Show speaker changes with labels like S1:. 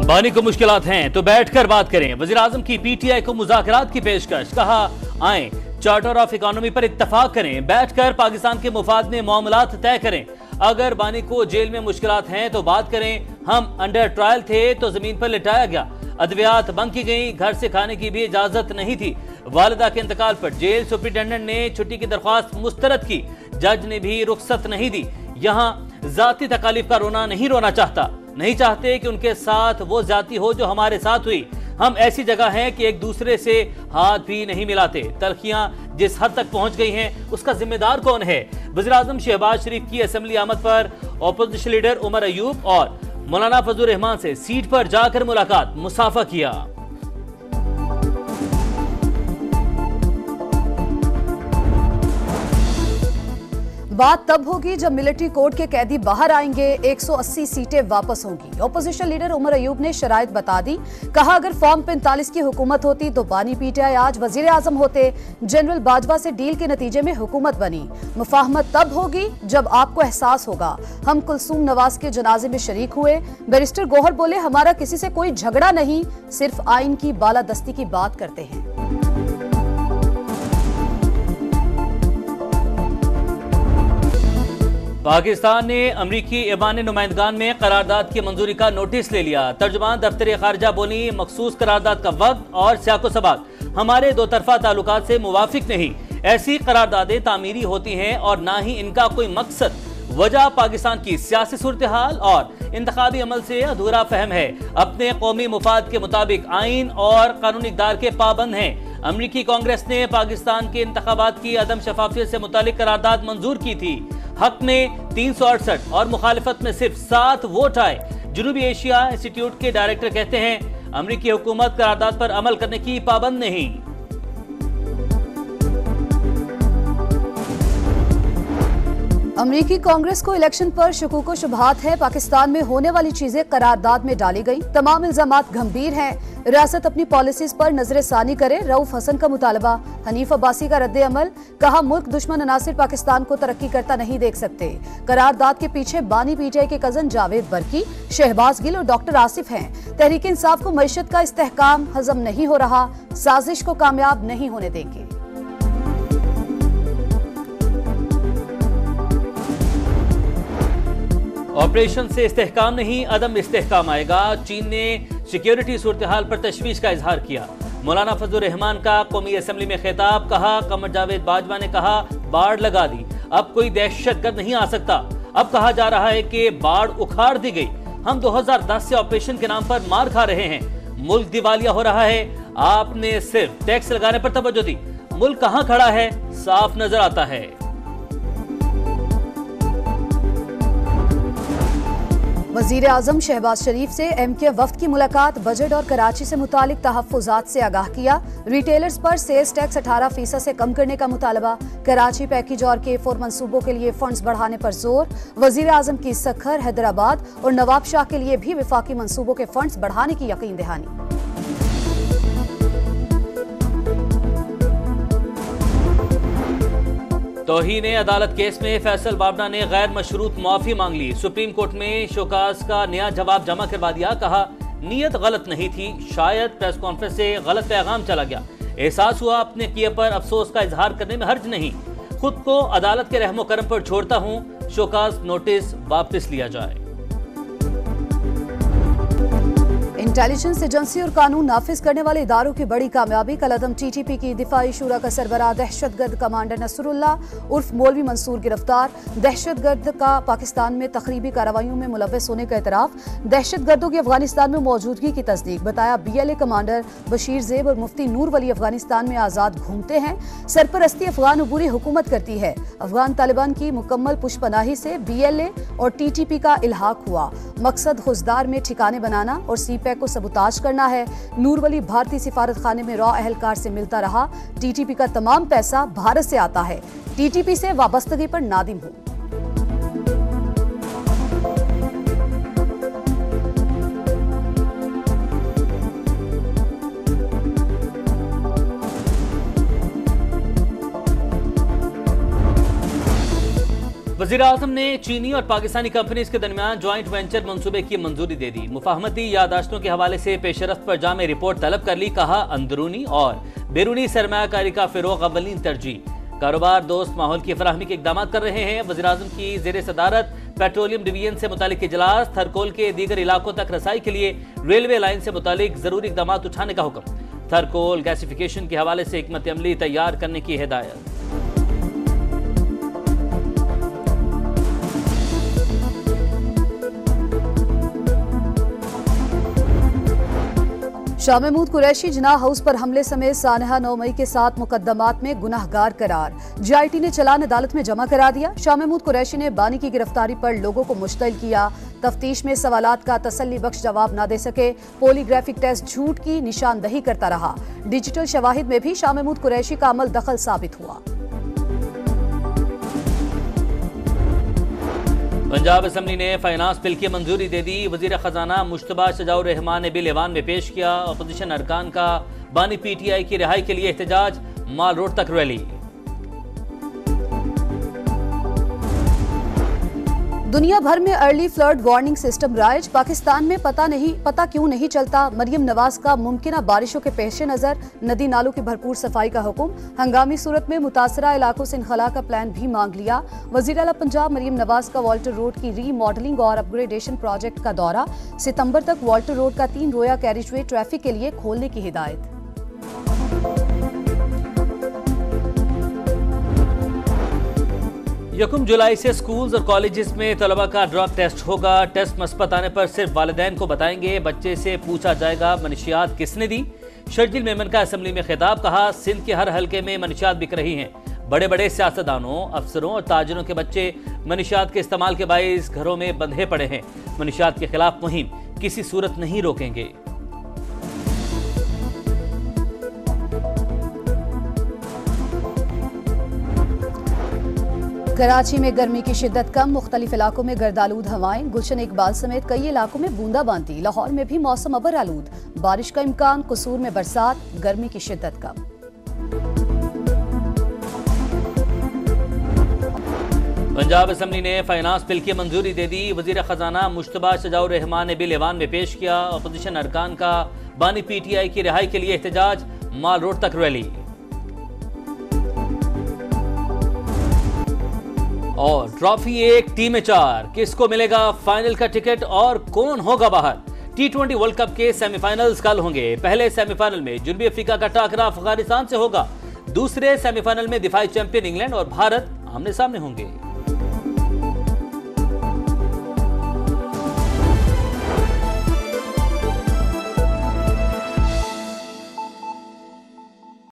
S1: अंबानी को मुश्किलात हैं तो बैठकर बात करें। वजीर आजम की पीटीआई को मुज़ाकरात की पेशकश। कहा आए चार्टर ऑफ इकोनॉमी पर इत्तफाक करें, बैठकर पाकिस्तान के मुफाद में मामलात तय करें। अगर बानी को जेल में मुश्किलात हैं तो बात करें। हम अंडर ट्रायल थे तो जमीन पर लिटाया गया, अद्वियात बंद की गई, घर से खाने की भी इजाजत नहीं थी। वालिदा के इंतकाल पर जेल सुप्रिंटेंडेंट ने छुट्टी की दरख्वास्त मुस्तरद की, जज ने भी रुख्सत नहीं दी। यहाँ जाती तकालीफ का रोना नहीं रोना चाहता, नहीं चाहते कि उनके साथ वो ज्यादती हो जो हमारे साथ हुई। हम ऐसी जगह हैं कि एक दूसरे से हाथ भी नहीं मिलाते। तलखियां जिस हद तक पहुंच गई हैं उसका जिम्मेदार कौन है? वज़ीर आज़म शहबाज शरीफ की असेंबली आमद पर अपोजिशन लीडर उमर अयूब और मौलाना फजलुर रहमान से सीट पर जाकर मुलाकात, मुसाफा किया।
S2: बात तब होगी जब मिलिट्री कोर्ट के कैदी बाहर आएंगे, 180 सीटें वापस होंगी। ऑपोजिशन लीडर उमर अयूब ने शराइत बता दी। कहा अगर फॉर्म 45 की हुकूमत होती तो बानी पीटीआई आज वजीर आजम होते। जनरल बाजवा से डील के नतीजे में हुकूमत बनी। मुफाहमत तब होगी जब आपको एहसास होगा। हम कुलसूम नवाज के जनाजे में शरीक हुए। बैरिस्टर गौहर बोले हमारा किसी से कोई झगड़ा नहीं, सिर्फ आइन की बालादस्ती की बात करते हैं।
S1: पाकिस्तान ने अमरीकी ऐवान नुमाइंदगान में करारदाद की मंजूरी का नोटिस ले लिया। तर्जुमान दफ्तर खारजा बोली मखसूस करारदाद का वक्त और सियाको सबाक हमारे दो तरफा ताल्लुकात से मुवाफिक नहीं। ऐसी करारदादें तामीरी होती हैं और ना ही इनका कोई मकसद। वजह पाकिस्तान की सियासी सूरत हाल और इंतखाबी अमल से अधूरा फहम है। अपने कौमी मुफाद के मुताबिक आइन और कानूनी इक़दार के पाबंद हैं। अमरीकी कांग्रेस ने पाकिस्तान के इंतखाबात की अदम शफाफियत से मुतालिक करारदाद मंजूर की थी। हक में 368 और मुखालिफत में सिर्फ 7 वोट आए। जनूबी एशिया इंस्टीट्यूट के डायरेक्टर कहते हैं अमरीकी हुकूमत करारदाद पर अमल करने की पाबंद नहीं।
S2: अमरीकी कांग्रेस को इलेक्शन पर शकूक शुबहात है। पाकिस्तान में होने वाली चीजें करारदाद में डाली गई। तमाम इल्जामात गंभीर हैं। रियासत अपनी पॉलिसीज पर नजरसानी करे। रऊफ हसन का मुतालबा। हनीफ अब्बासी का रद्द अमल। कहा मुल्क दुश्मन अनासिर पाकिस्तान को तरक्की करता नहीं देख सकते। करारदाद के पीछे बानी पीटीआई के कजन जावेद बरकी, शहबाज गिल और डॉक्टर आसिफ हैं। तहरीक इंसाफ को मईशत का इस्तेहकाम हजम नहीं हो रहा, साजिश को कामयाब नहीं होने देंगे।
S1: ऑपरेशन से इस्तेहकाम नहीं, अदम इस्तेहकाम आएगा। चीन ने सिक्योरिटी सूरत हाल पर तशवीश का इजहार किया। मौलाना फजलुर रहमान का कौमी असेंबली में खिताब। कहा कमर जावेद बाजवा ने कहा बाढ़ लगा दी, अब कोई दहशतगर्द नहीं आ सकता। अब कहा जा रहा है कि बाढ़ उखाड़ दी गई। हम 2010 से ऑपरेशन के नाम पर मार खा रहे हैं। मुल्क दिवालिया हो रहा है। आपने सिर्फ टैक्स लगाने पर तवज्जो दी। मुल्क कहां खड़ा है साफ नजर आता है।
S2: वजीर आजम शहबाज शरीफ से एमके वफ्द की मुलाकात। बजट और कराची से मुतालिक तहफ्फुजात से आगाह किया। रिटेलर्स पर सेल्स टैक्स 18% से कम करने का मुतालबा। कराची पैकेज और K4 मंसूबों के लिए फंड्स बढ़ाने पर जोर। वजीर आजम की सखर, हैदराबाद और नवाब शाह के लिए भी विफाकी मंसूबों के फंड्स बढ़ाने की यकीन दहानी।
S1: तौहीन अदालत केस में फैसल बाबना ने गैर मशरूत माफी मांग ली। सुप्रीम कोर्ट में शोकाज का नया जवाब जमा करवा दिया। कहा नीयत गलत नहीं थी, शायद प्रेस कॉन्फ्रेंस से गलत पैगाम चला गया। एहसास हुआ अपने किए पर अफसोस का इजहार करने में हर्ज नहीं। खुद को अदालत के रहमो करम पर छोड़ता हूँ। शोकाज नोटिस वापस लिया जाए।
S2: इंटेलिजेंस एजेंसी और कानून नाफिज करने वाले इदारों की बड़ी कामयाबी। कलअदम टीटीपी की दिफाई शूरा का सरबराह दहशतगर्द कमांडर नसरुल्लाह उर्फ मौलवी मंसूर गिरफ्तार। दहशतगर्द का पाकिस्तान में तखरीबी कार्रवाइयों में मुलव्वस होने का एतराफ। दहशतगर्दों की अफगानिस्तान में मौजूदगी की तस्दीक। बताया BLA कमांडर बशीर जेब और मुफ्ती नूर वली अफगानिस्तान में आजाद घूमते हैं। सरपरस्ती अफगान अबूरी हुकूमत करती है। अफगान तालिबान की मुकम्मल पुष्पनाही से BLA और TTP का इल्हाक हुआ। मकसद खुजदार में ठिकाने बनाना और CPEC को सबूताज करना है। नूर वली भारतीय सिफारत खाने में रॉ अहलकार से मिलता रहा। TTP का तमाम पैसा भारत से आता है। TTP से वाबस्तगी पर नादिम हूं।
S1: वज़ीर आज़म ने चीनी और पाकिस्तानी कंपनीज के दरमियान ज्वाइंट वेंचर मंसूबे की मंजूरी दे दी। मुफाहमती यादाश्तों के हवाले से पेशरफ्त पर जामे रिपोर्ट तलब कर ली। कहा, अंदरूनी और बैरूनी सरमायाकारी का फिरोग अव्वलीन तरजीह। कारोबार दोस्त माहौल की फराहमी के इकदाम कर रहे हैं। वज़ीर आज़म की ज़ेर सदारत पेट्रोलियम डिवीजन से मुतालिक इजलास। थरकोल के दीगर इलाकों तक रसाई के लिए रेलवे लाइन से मुतालिक जरूरी इकदाम उठाने का हुक्म। थरकोल गैसिफिकेशन के हवाले से हिकमत अमली तैयार करने की हिदायत।
S2: शाह महमूद कुरैशी जिना हाउस पर हमले समेत सानहा 9 मई के 7 मुकदमात में गुनाहगार करार। जीआईटी ने चलान अदालत में जमा करा दिया। शाह महमूद कुरैशी ने बानी की गिरफ्तारी पर लोगों को मुश्तइल किया। तफ्तीश में सवालात का तसल्ली बख्श जवाब न दे सके। पॉलीग्राफिक टेस्ट झूठ की निशानदही करता रहा। डिजिटल शवाहिद में भी शाह महमूद कुरैशी का अमल दखल साबित हुआ।
S1: पंजाब असम्बली ने फाइनेंस बिल की मंजूरी दे दी। वजीर खजाना मुश्तबा शजाउर रहमान ने बिल ऐवान में पेश किया। अपोजिशन अरकान का बानी पीटीआई की रिहाई के लिए एहतजाज। माल रोड तक रैली।
S2: दुनिया भर में early flood warning system rise. Pakistan में पता क्यों नहीं चलता। मरियम नवाज का मुमकिना बारिशों के पेश नजर नदी नालों की भरपूर सफाई का हुक्म। हंगामी सूरत में मुतासरा इलाकों से इनखला का प्लान भी मांग लिया। वजीर आला पंजाब मरियम नवाज का वाल्टर रोड की रीमॉडलिंग और अपग्रेडेशन प्रोजेक्ट का दौरा। सितंबर तक वाल्टर रोड का 3 रोया कैरिजवे ट्रैफिक के लिए खोलने की हिदायत।
S1: यकम जुलाई से स्कूल्स और कॉलेजेस में तलबा का ड्रग टेस्ट होगा। टेस्ट मुस्बत आने पर सिर्फ वालिदैन को बताएंगे। बच्चे से पूछा जाएगा मनशियात किसने दी। शर्जील मेमन का असम्बली में खिताब। कहा, सिंध के हर हलके में मनशियात बिक रही हैं। बड़े बड़े सियासतदानों, अफसरों और ताजरों के बच्चे मनशियात के इस्तेमाल के बाइस घरों में बंधे पड़े हैं। मनशियात के खिलाफ मुहिम किसी सूरत नहीं रोकेंगे।
S2: कराची में गर्मी की शिद्दत कम। मुख्तलिफ इलाकों में गर्दालूद हवाएं। गुलशन इकबाल समेत कई इलाकों में बूंदाबांदी। लाहौर में भी मौसम अबर आलूद। बारिश का इम्कान। कसूर में बरसात। गर्मी की शिद्दत कम।
S1: पंजाब असम्बली ने फाइनेंस बिल की मंजूरी दे दी। वजीर खजाना मुश्तबा शजाउर रहमान ने बिल ऐवान में पेश किया। अपोजिशन अरकान का बानी पीटीआई की रिहाई के लिए एहतजाज। माल रोड तक रैली। और ट्रॉफी 1 टीम 4 किसको मिलेगा फाइनल का टिकट और कौन होगा बाहर। T20 वर्ल्ड कप के सेमीफाइनल्स कल होंगे। पहले सेमीफाइनल में जनूबी अफ्रीका का टाकरा अफगानिस्तान से होगा। दूसरे सेमीफाइनल में दिफाई चैंपियन इंग्लैंड और भारत आमने सामने होंगे।